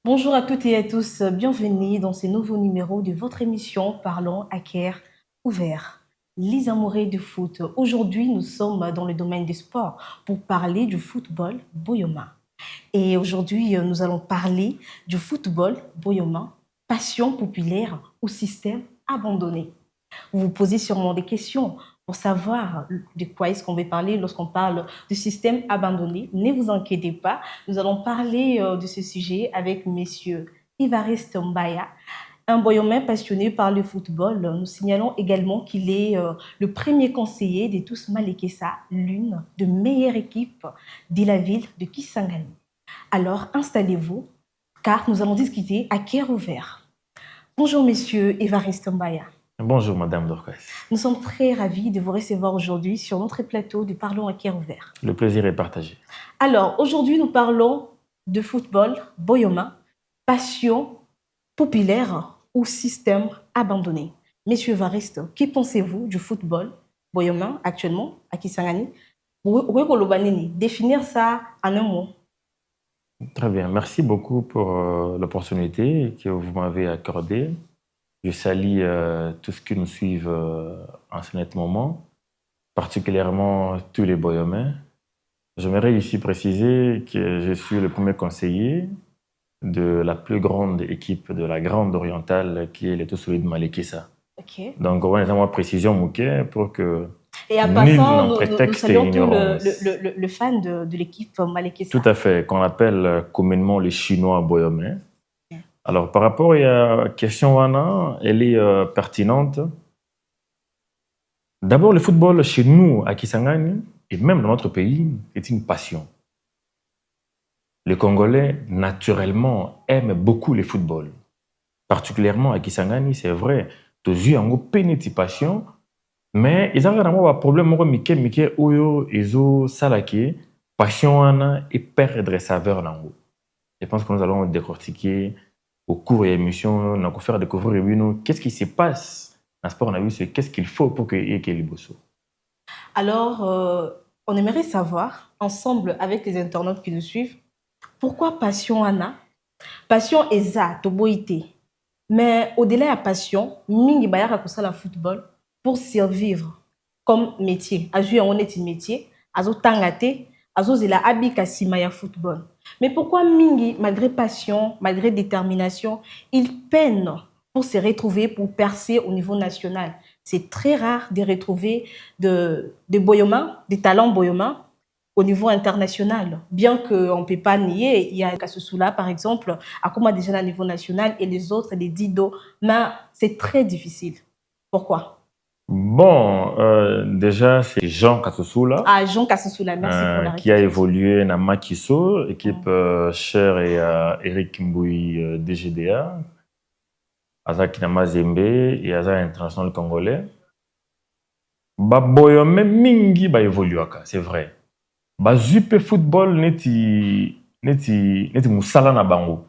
Bonjour à toutes et à tous, bienvenue dans ce nouveau numéro de votre émission Parlons à cœur ouvert. Les amoureux du foot. Aujourd'hui, nous sommes dans le domaine du sport pour parler du football Boyoma. Et aujourd'hui, nous allons parler du football Boyoma, passion populaire ou système abandonné. Vous vous posez sûrement des questions pour savoir de quoi est-ce qu'on veut parler lorsqu'on parle du système abandonné. Ne vous inquiétez pas, nous allons parler de ce sujet avec messieurs Évariste Mbaya, un boyomais passionné par le football. Nous signalons également qu'il est le premier conseiller de tous Malekessa, l'une des meilleures équipes de la ville de Kisangani. Alors installez-vous, car nous allons discuter à cœur ouvert. Bonjour messieurs Évariste Mbaya. Bonjour Madame Dorcas. Nous sommes très ravis de vous recevoir aujourd'hui sur notre plateau de Parlons à cœur ouvert. Le plaisir est partagé. Alors, aujourd'hui, nous parlons de football, Boyoma, passion populaire ou système abandonné. Monsieur Variste, que pensez-vous du football, Boyoma, actuellement, à Kisangani? Définir ça en un mot. Très bien. Merci beaucoup pour l'opportunité que vous m'avez accordée. Je salue tous ceux qui nous suivent en ce net moment, particulièrement tous les Boyomais. J'aimerais ici préciser que je suis le premier conseiller de la plus grande équipe de la Grande Orientale, qui est les Tossouli de Malekissa. Okay. Donc, on a une précision Mouké pour que et en nul passant, n'en prétexte et ignorance. Le fan de l'équipe Malekissa. Tout à fait, qu'on appelle communément les Chinois Boyomais. Alors, par rapport à la question, Anna, elle est pertinente. D'abord, le football chez nous, à Kisangani, et même dans notre pays, est une passion. Les Congolais, naturellement, aiment beaucoup le football. Particulièrement à Kisangani, c'est vrai. Tous eu une petite passion, mais ils ont un problème avec Oyo, Ezo, Salake, passion et perdre saveur. Je pense que nous allons décortiquer au cours de l'émission, nous allons faire découvrir qu'est-ce qui se passe dans le sport, on a vu qu'est-ce qu'il faut pour qu'il y ait les bossos. Alors, on aimerait savoir, ensemble avec les internautes qui nous suivent, pourquoi passion Anna? Passion est ça, toboïté. Mais au-delà de la passion, mingi bayaka ko sala football pour survivre comme métier. Azu on est un métier, azo tangate, azo zela abika simaya football. Mais pourquoi mingi, malgré passion, malgré détermination, il peine pour se retrouver, pour percer au niveau national? C'est très rare de retrouver des Boyoma, des talents Boyoma au niveau international. Bien qu'on ne peut pas nier, il y a Kassoula par exemple, à comment déjà au niveau national et les autres, les Dido, mais c'est très difficile. Pourquoi? Bon, déjà, c'est Jean Kassoula. Ah, Jean Kassoula, merci pour la qui a évolué dans Makiso, équipe chère et Eric Mbouy DGDA, Azaki Namazembe et Aza International Congolais. Boyomé mingi ba évolué, c'est vrai. Zupe football neti musala na bango.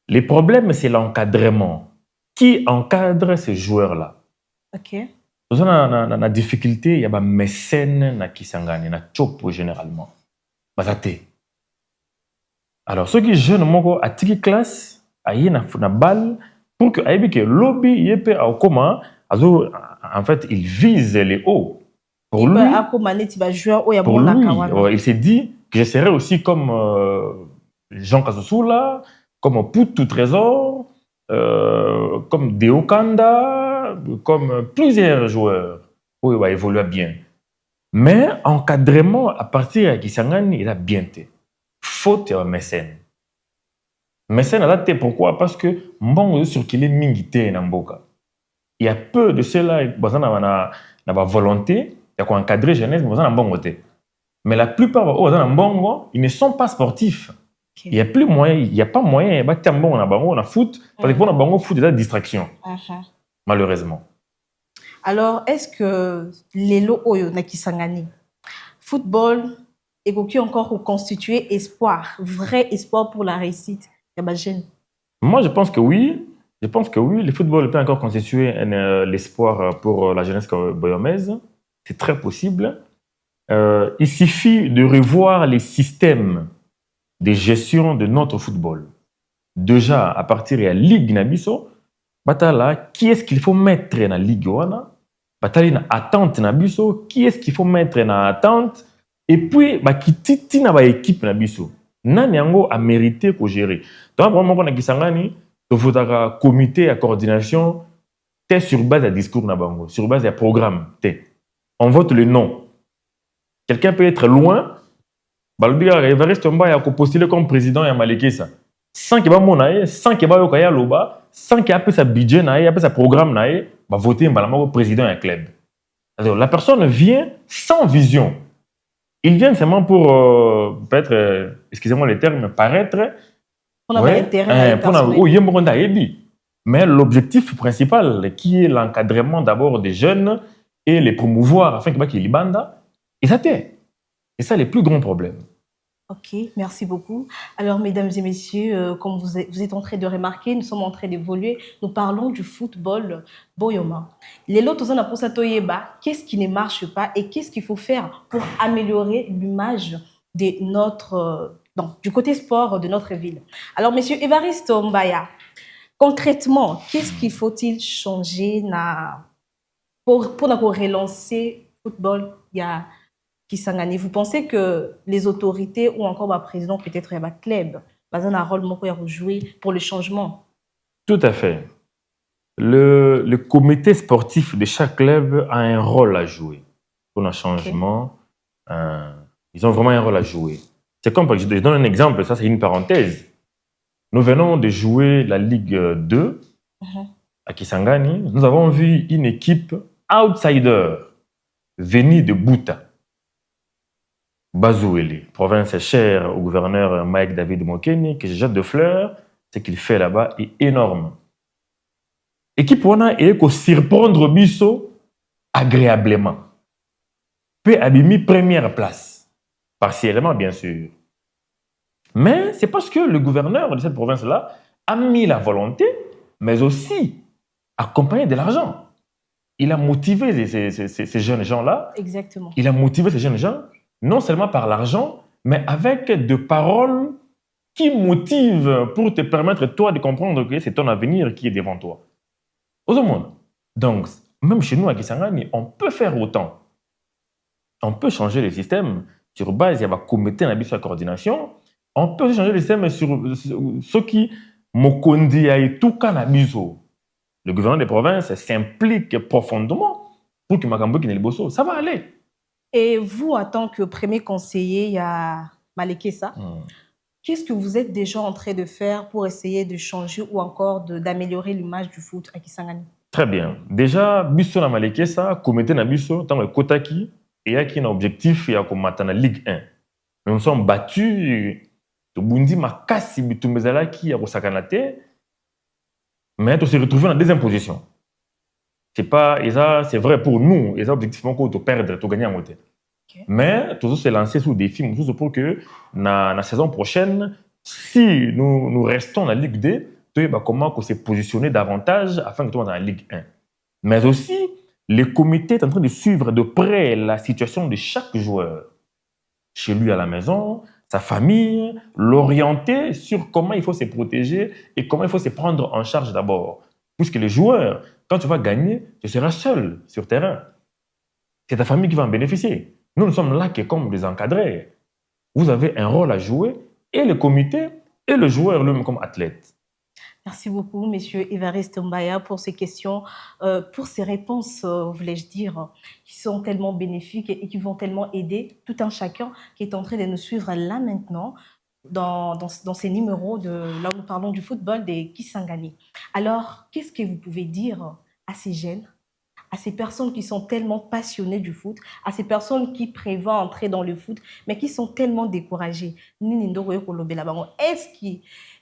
Le problème, c'est l'encadrement. Qui encadre ces joueurs-là? Ok. Dans la difficulté, il y a des mécènes na Kisangani, na Chopo généralement. Bazate. Alors, ceux qui jeunes moko à tiki classe, aïe na balle, pour que aïe que lobby yepe a comment, en fait, il vise les hauts. Pour lui, il s'est dit que je serais aussi comme Jean Kassoula, comme Poutou Trésor, comme Deokanda, comme plusieurs joueurs. Oui, il va évoluer bien. Mais encadrement, à partir de Kisangani, il a bien été. Faute à mécène. Mécène a été pourquoi? Parce que Mbongo circulé mingité na mboka. Il y a peu de ceux-là qui ont la volonté d'encadrer jeunesse, mais la plupart ils ne sont pas sportifs. Okay. Il n'y a plus moyen, il n'y a pas moyen de foot, parce que pour le foot, il y a des distractions, malheureusement. Alors, est-ce que les lots oyo na Kisangani, football, est encore constitué espoir, vrai espoir pour la réussite? Moi, je pense que oui. Je pense que oui, le football peut encore constituer l'espoir pour la jeunesse boyomaise. C'est très possible. Il suffit de revoir les systèmes de gestion de notre football. déjà à partir de la Ligue Nabiso, batala qui est-ce qu'il faut mettre dans la Ligue wana, batali na attente Nabiso, qui est-ce qu'il faut mettre dans attente, et puis bakititi na ba équipe Nabiso. Nani yango a mérité ko gérer. Donc vraiment on a Kisangani, il faut un comité à coordination, t'es sur base de discours na bango, sur base de programme, t'es. On vote le nom. Quelqu'un peut être loin, Balbia Evariste Mbaye a postulé comme président ya Malekesa. Sans qu'il y ait mon sans qu'il y ait loba, sans qu'il y ait sa budget sa programme va voter un président du club. Alors la personne vient sans vision. Il vient seulement pour peut-être excusez-moi le terme paraître On a intérêt mais l'objectif principal qui est l'encadrement d'abord des jeunes et les promouvoir afin qu'ils banda et ça t'est. Et ça les plus grands problèmes. Ok, merci beaucoup. Alors, mesdames et messieurs, comme vous êtes en train de remarquer, nous sommes en train d'évoluer. Nous parlons du football Boyoma. Les lots, qu'est-ce qui ne marche pas et qu'est-ce qu'il faut faire pour améliorer l'image de notre, du côté sport de notre ville. Alors, monsieur Évariste Mbaya, concrètement, qu'est-ce qu'il faut-il changer pour relancer le football? Kisangani, vous pensez que les autorités ou encore le président, peut-être le club, ont un rôle à jouer pour le changement? Tout à fait. Le comité sportif de chaque club a un rôle à jouer pour le changement. Okay. Ils ont vraiment un rôle à jouer. C'est comme, je donne un exemple, ça c'est une parenthèse. Nous venons de jouer la Ligue 2 à Kisangani. Nous avons vu une équipe outsider venue de Bouta. Bazoueli, province chère au gouverneur Mike David Mokeni, que je jette de fleurs, ce qu'il fait là-bas est énorme. Équipe wana est qu'on surprendre Bisso agréablement. Peut abîmer première place, partiellement bien sûr. Mais c'est parce que le gouverneur de cette province-là a mis la volonté, mais aussi accompagné de l'argent. Il a motivé ces jeunes gens-là. Exactement. Il a motivé ces jeunes gens non seulement par l'argent, mais avec des paroles qui motivent pour te permettre, toi, de comprendre que c'est ton avenir qui est devant toi. Aux monde. Donc, même chez nous, à Kisangani, on peut faire autant. On peut changer le système sur base de la comité de coordination. On peut changer le système sur ce qui mokondi et tout canabiso. Le gouvernement des provinces s'implique profondément pour que Makambo qui n'est le bosso. Ça va aller. Et vous, en tant que premier conseiller à Malekesa, qu'est-ce que vous êtes déjà en train de faire pour essayer de changer ou encore d'améliorer l'image du foot à Kisangani? Très bien. Déjà, biso na Malekesa, comité na biso, tant que Kotaki, et a qui un objectif ya komata na Ligue 1. Nous sommes battus, to bundi makasi bitumezala ki ya kosakanate, mais to se retrouver en deuxième position. C'est vrai pour nous, et ça objectivement qu'on perdre, to gagner en côté. Okay. Mais toujours se lancer sous défi, pour que la saison prochaine, si nous restons dans la Ligue 2, comment se positionner davantage afin que nous dans la Ligue 1. Mais aussi, le comité est en train de suivre de près la situation de chaque joueur. Chez lui à la maison, sa famille, l'orienter sur comment il faut se protéger et comment il faut se prendre en charge d'abord. Puisque les joueurs, quand tu vas gagner, tu seras seul sur terrain. C'est ta famille qui va en bénéficier. Nous sommes là comme des encadrés. Vous avez un rôle à jouer, et le comité, et le joueur lui-même comme athlète. Merci beaucoup, monsieur Évariste Mbaya, pour ces questions, pour ces réponses, voulais-je dire, qui sont tellement bénéfiques et qui vont tellement aider tout un chacun qui est en train de nous suivre là maintenant, dans ces numéros, là où nous parlons du football des Kisangani. Alors, qu'est-ce que vous pouvez dire à ces jeunes, à ces personnes qui sont tellement passionnées du foot, à ces personnes qui prévoient entrer dans le foot, mais qui sont tellement découragées?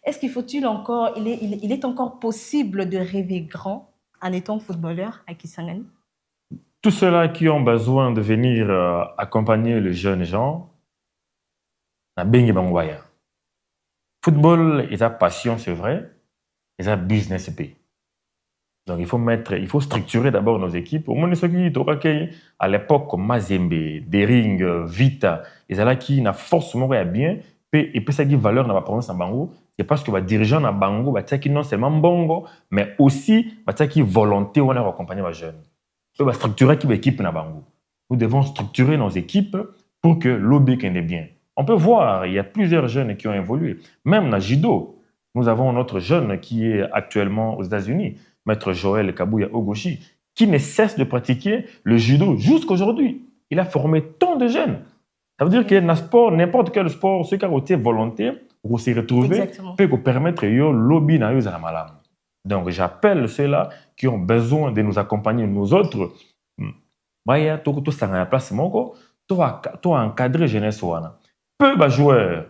Est-ce qu'il faut-il encore, il est encore possible de rêver grand en étant footballeur à Kisangani? Tous ceux-là qui ont besoin de venir accompagner les jeunes gens, na bengi bangwaya. Football est sa passion, c'est vrai, et sa business pay. Donc il faut structurer d'abord nos équipes. Au moins ceux qui à l'époque comme Mazembe, Dering, Vita, ils allaient qui n'a forcément rien bien Et puis ça qui valeur dans la province de Bango, c'est parce que les dirigeants de Bango, qui non seulement bongo, mais aussi qui volonté on a accompagner les jeunes. On va structurer l'équipe de Bango. Nous devons structurer nos équipes pour que l'obé ait bien. On peut voir, il y a plusieurs jeunes qui ont évolué. Même dans Jido, nous avons notre jeune qui est actuellement aux États-Unis, Maître Joël Kabouya Ogoshi, qui ne cesse de pratiquer le judo jusqu'aujourd'hui. Il a formé tant de jeunes. Ça veut dire que dans le sport, n'importe quel sport, ceux qui ont été volontaires pour se retrouver, peut permettre de lobby dans les malades. Donc, j'appelle ceux-là qui ont besoin de nous accompagner, nous autres. Baya, tu es à la place, tu as encadré jeunesse. Peu de joueurs,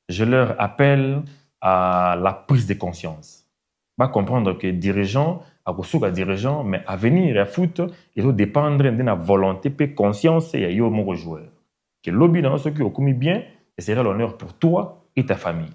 je leur appelle à la prise de conscience. Va comprendre que dirigeant, à dirigeant, mais à venir à foot, il doit dépendre de la volonté et conscience et à mon joueur. Que lobby dans ce qui ont commis bien, et sera l'honneur pour toi et ta famille.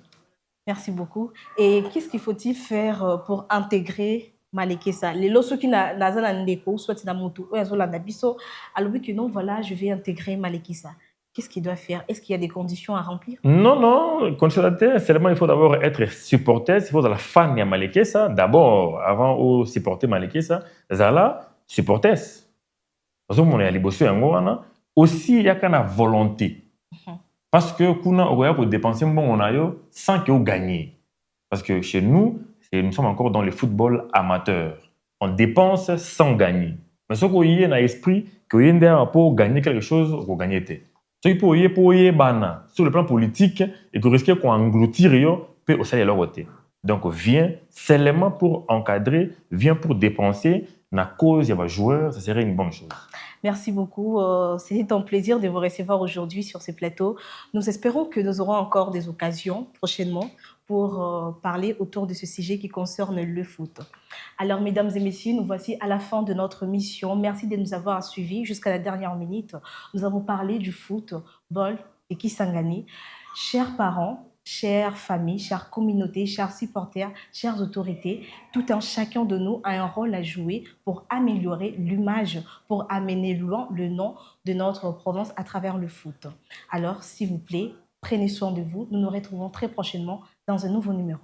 Merci beaucoup. Et qu'est-ce qu'il faut-il faire pour intégrer Malekesa? Les lots qui n'ont pas soit dans moto, ou dans la biso, alors que non, voilà, je vais intégrer Malekesa. Qu'est-ce qu'il doit faire? Est-ce qu'il y a des conditions à remplir? Non, considérer seulement il faut d'abord être supporter, il faut la fan de Malekesa. D'abord, avant de supporter Malekesa, Zala, supporter. Parce que mon est à aussi il y a qu'une volonté. Parce que on a dépenser sans que vous gagnez. Parce que chez nous, nous sommes encore dans le football amateur. On dépense sans gagner. Mais ce qu'on y a dans l'esprit, que y a pour gagner quelque chose, vous gagnez. Ce qui pour y bana sur le plan politique et que risque qu'on engloutir peut aussi aller à leur côté. Donc viens seulement pour encadrer, viens pour dépenser. La cause il y a des joueurs, ça serait une bonne chose. Merci beaucoup. C'est un plaisir de vous recevoir aujourd'hui sur ce plateau. Nous espérons que nous aurons encore des occasions prochainement pour parler autour de ce sujet qui concerne le foot. Alors, mesdames et messieurs, nous voici à la fin de notre mission. Merci de nous avoir suivis jusqu'à la dernière minute. Nous avons parlé du football et Kisangani. Chers parents, chères familles, chères communautés, chers supporters, chères autorités, tout un chacun de nous a un rôle à jouer pour améliorer l'image, pour amener loin le nom de notre province à travers le foot. Alors, s'il vous plaît, prenez soin de vous. Nous nous retrouvons très prochainement dans un nouveau numéro.